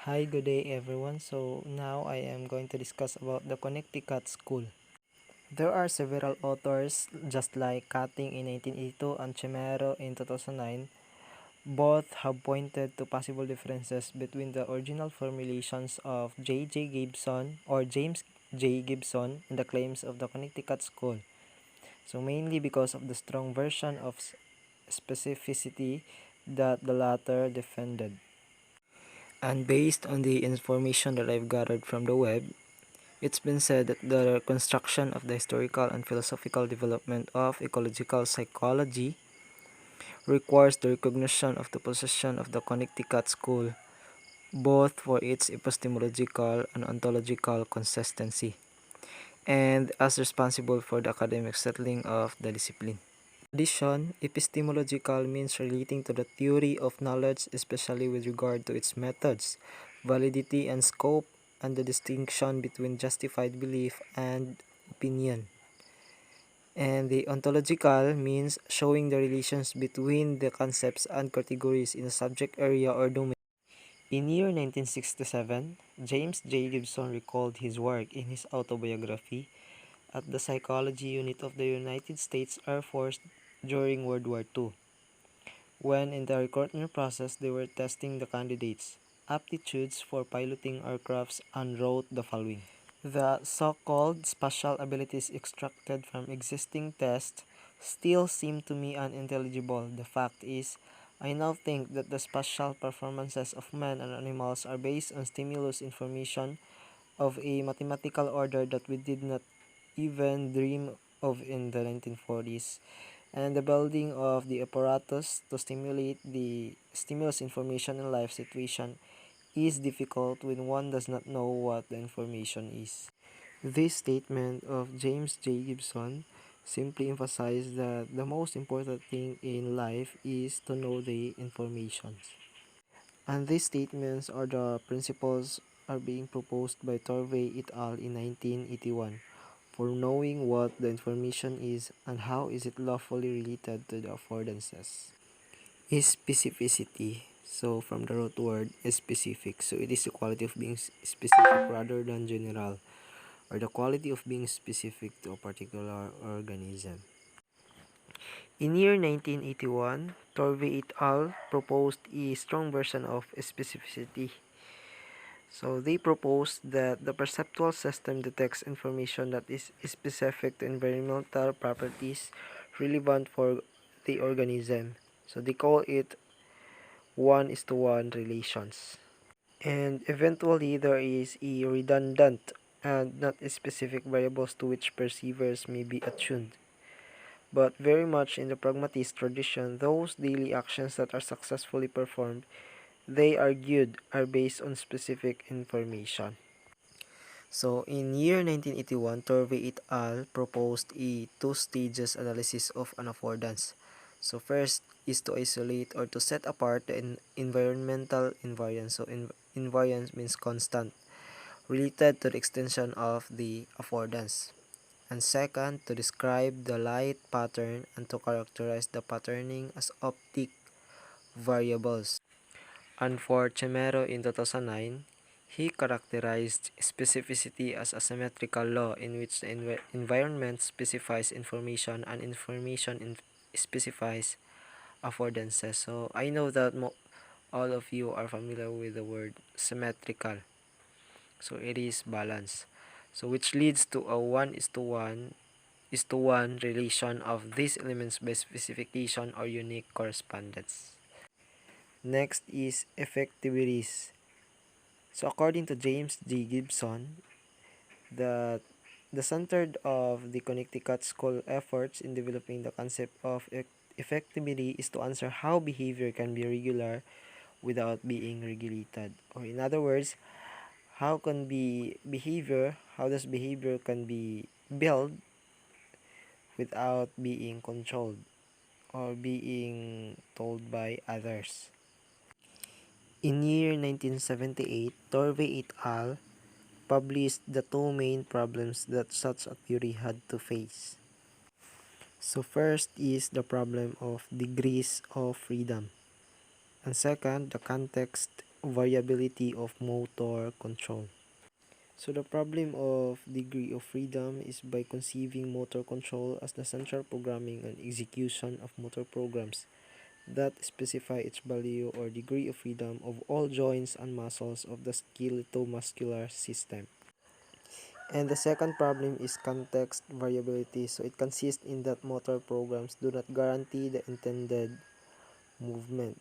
Hi, good day everyone. So now I am going to discuss about the Connecticut School. There are several authors, just like Cutting in 1982 and Chimero in 2009. Both have pointed to possible differences between the original formulations of J. Gibson or James J. Gibson and the claims of the Connecticut School. So mainly because of the strong version of specificity that the latter defended. And based on the information that I've gathered from the web, it's been said that the construction of the historical and philosophical development of ecological psychology requires the recognition of the position of the Connecticut School, both for its epistemological and ontological consistency, and as responsible for the academic settling of the discipline. In addition, epistemological means relating to the theory of knowledge, especially with regard to its methods, validity and scope, and the distinction between justified belief and opinion. And the ontological means showing the relations between the concepts and categories in a subject area or domain. In year 1967, James J. Gibson recalled his work in his autobiography at the Psychology Unit of the United States Air Force during World War II. When in the recruitment process they were testing the candidates' aptitudes for piloting aircrafts and wrote the following. The so-called spatial abilities extracted from existing tests still seem to me unintelligible. The fact is, I now think that the spatial performances of men and animals are based on stimulus information of a mathematical order that we did not even dream of in the 1940s, and the building of the apparatus to stimulate the stimulus information in life situation is difficult when one does not know what the information is. This statement of James J. Gibson simply emphasized that the most important thing in life is to know the information. And these statements or the principles are being proposed by Torvey et al. In 1981 for knowing what the information is and how is it lawfully related to the affordances. Is specificity. So from the root word is specific. So it is the quality of being specific rather than general, or the quality of being specific to a particular organism. In year 1981, Torvey et al. Proposed a strong version of specificity. So they proposed that the perceptual system detects information that is specific to environmental properties relevant for the organism. So they call it 1:1 relations. And eventually there is a redundant and not specific variables to which perceivers may be attuned. But very much in the pragmatist tradition, those daily actions that are successfully performed, they argued, are based on specific information. So in year 1981, Torvey et al. Proposed a two-stages analysis of an affordance. So first is to isolate or to set apart the environmental invariance. So invariance means constant, related to the extension of the affordance. And second, to describe the light pattern and to characterize the patterning as optic variables. And for Chimero in 2009, he characterized specificity as a symmetrical law in which the environment specifies information and information specifies affordances. So I know that all of you are familiar with the word symmetrical. So it is balance. So which leads to a 1:1 relation of these elements by specification or unique correspondence. Next is effectivities. So according to James J. Gibson, the center of the Connecticut School efforts in developing the concept of effectivity is to answer how behavior can be regular without being regulated. Or in other words, how does behavior can be built without being controlled or being told by others. In year 1978, Torvey et al. Published the two main problems that such a theory had to face. So first is the problem of degrees of freedom. And second, the context variability of motor control. So the problem of degree of freedom is by conceiving motor control as the central programming and execution of motor programs that specify its value or degree of freedom of all joints and muscles of the skeletal-muscular system. And the second problem is context variability. So it consists in that motor programs do not guarantee the intended movement.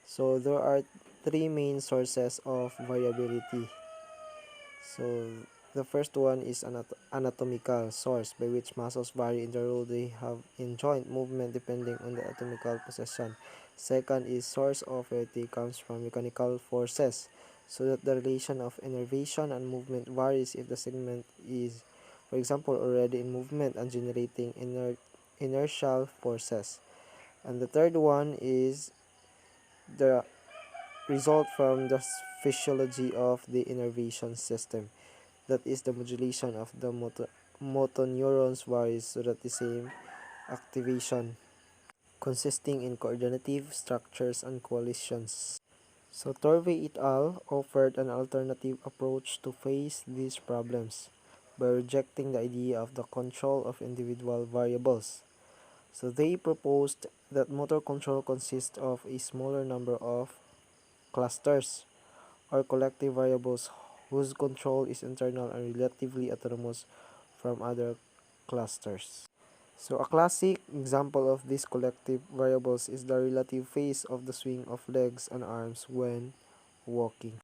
So there are three main sources of variability. So the first one is anatomical source, by which muscles vary in the role they have in joint movement depending on the anatomical position. Second is source of variability comes from mechanical forces, so that the relation of innervation and movement varies if the segment is, for example, already in movement and generating inertial forces. And the third one is the result from the physiology of the innervation system, that is the modulation of the motor neurons varies so that the same activation consisting in coordinative structures and coalitions. So Torvey et al. Offered an alternative approach to face these problems by rejecting the idea of the control of individual variables. So they proposed that motor control consists of a smaller number of clusters or collective variables whose control is internal and relatively autonomous from other clusters. So a classic example of these collective variables is the relative phase of the swing of legs and arms when walking.